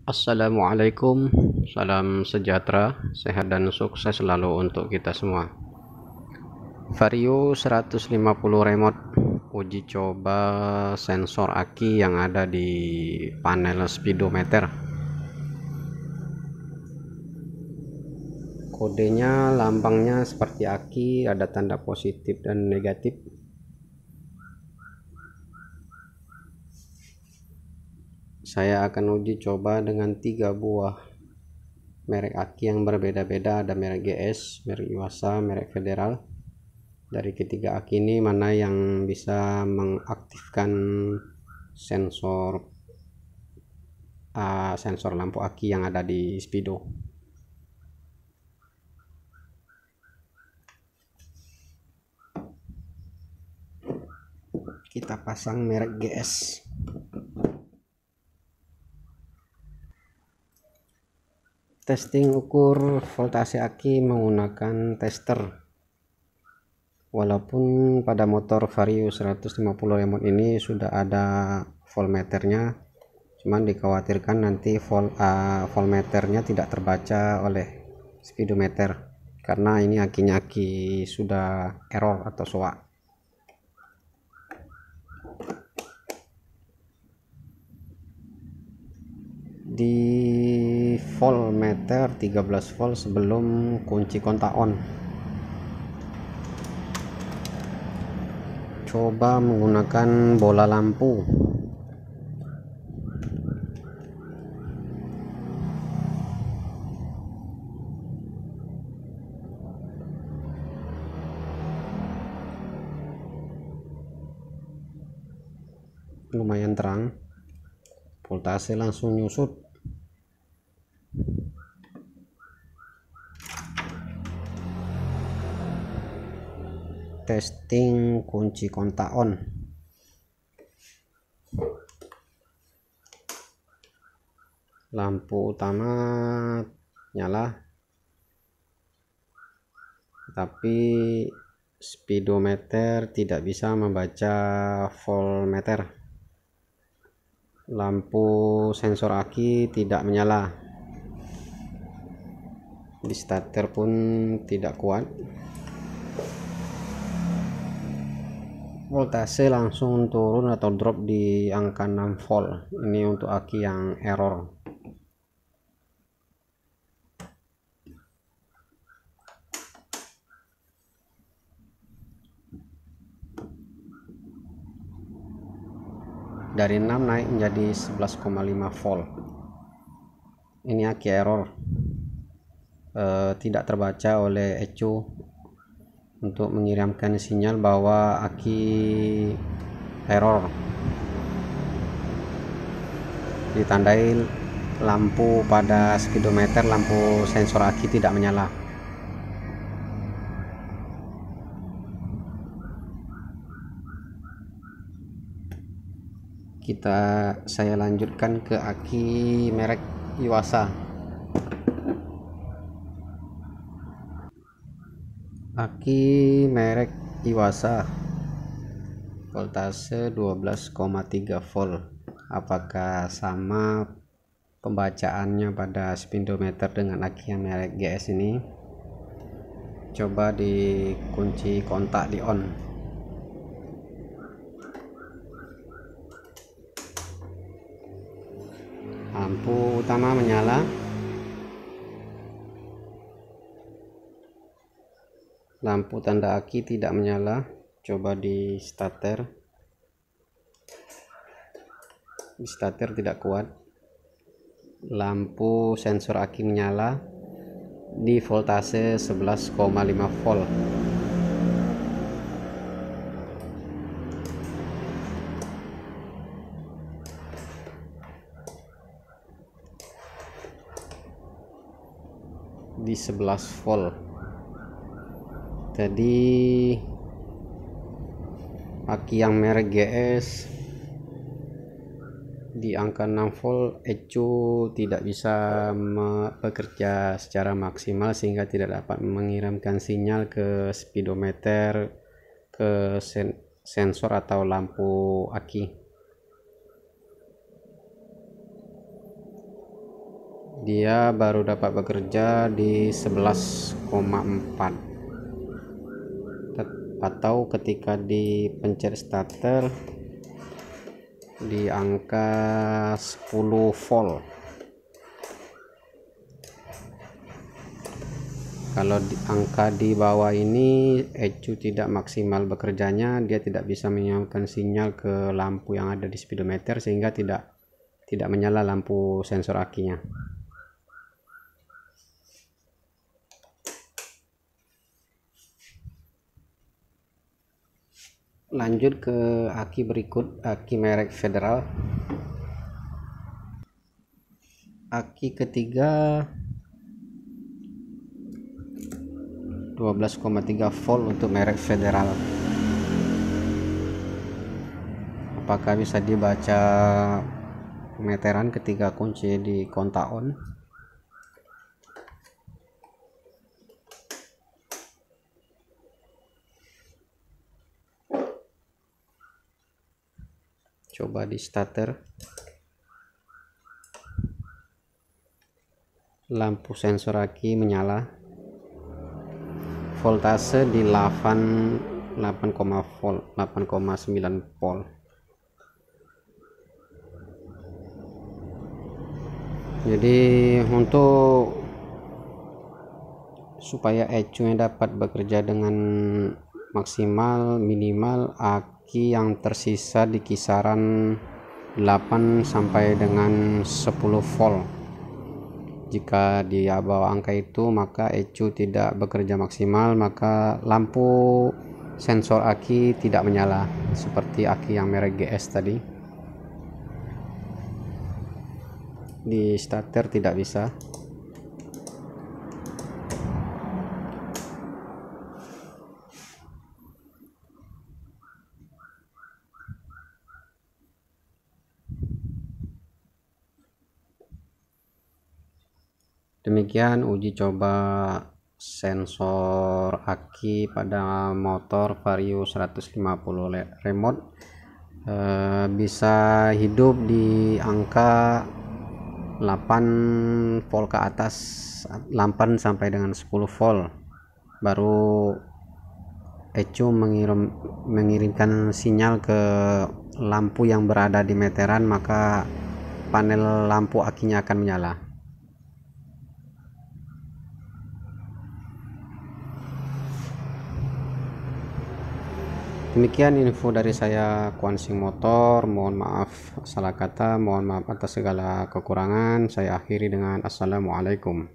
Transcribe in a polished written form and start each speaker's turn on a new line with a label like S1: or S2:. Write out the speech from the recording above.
S1: Assalamualaikum, salam sejahtera, sehat dan sukses selalu untuk kita semua. Vario 150 remote, uji coba sensor aki yang ada di panel speedometer. Kodenya, lambangnya seperti aki, ada tanda positif dan negatif. Saya akan uji coba dengan 3 buah merek aki yang berbeda-beda. Ada merek GS, merek Yuasa, merek Federal. Dari ketiga aki ini mana yang bisa mengaktifkan sensor lampu aki yang ada di speedo. Kita pasang merek GS. Testing ukur voltase aki menggunakan tester. Walaupun pada motor Vario 150 remote ini sudah ada voltmeternya, cuman dikhawatirkan nanti voltmeternya tidak terbaca oleh speedometer karena ini akinya aki sudah error atau soak. Di voltmeter 13 volt sebelum kunci kontak on. Coba menggunakan bola lampu. Lumayan terang, voltase langsung nyusut. Testing kunci kontak on. Lampu utama nyala, tapi speedometer tidak bisa membaca voltmeter. Lampu sensor aki tidak menyala. Di starter pun tidak kuat. Voltase langsung turun atau drop di angka 6 volt. Ini untuk aki yang error. Dari 6 naik menjadi 11,5 volt. Ini aki error, tidak terbaca oleh ECU untuk mengirimkan sinyal bahwa aki error. Ditandai lampu pada speedometer, lampu sensor aki tidak menyala. Saya lanjutkan ke aki merek Yuasa. Aki merek Yuasa, voltase 12,3 volt. Apakah sama pembacaannya pada speedometer dengan aki yang merek GS ini? Coba dikunci kontak di on. Lampu utama menyala. Lampu tanda aki tidak menyala. Coba di starter. Di starter tidak kuat. Lampu sensor aki menyala di voltase 11,5 volt. Di 11 volt. Jadi aki yang merek GS di angka 6 volt, ECU tidak bisa bekerja secara maksimal sehingga tidak dapat mengirimkan sinyal ke speedometer, ke sensor atau lampu aki. dia baru dapat bekerja di 11,4, atau ketika dipencet starter di angka 10 volt. Kalau angka di bawah ini ECU tidak maksimal bekerjanya, dia tidak bisa menyalakan sinyal ke lampu yang ada di speedometer sehingga tidak menyala lampu sensor akinya. Lanjut ke aki berikut, aki merek Federal. Aki ketiga 12,3 volt untuk merek Federal. Apakah bisa dibaca meteran ketika kunci di kontak on? Coba di starter, lampu sensor aki menyala, voltase di 8,9 volt. Jadi untuk supaya ECU-nya dapat bekerja dengan maksimal, minimal aki yang tersisa di kisaran 8 sampai dengan 10 volt. Jika di bawah angka itu maka ECU tidak bekerja maksimal, maka lampu sensor aki tidak menyala seperti aki yang merek GS tadi. Di starter tidak bisa. Demikian uji coba sensor aki pada motor Vario 150 remote. Bisa hidup di angka 8 volt ke atas, 8 sampai dengan 10 volt, baru ECU mengirimkan sinyal ke lampu yang berada di meteran, maka panel lampu akinya akan menyala. Demikian info dari saya, Kuansing Motor. Mohon maaf salah kata, mohon maaf atas segala kekurangan. Saya akhiri dengan assalamualaikum.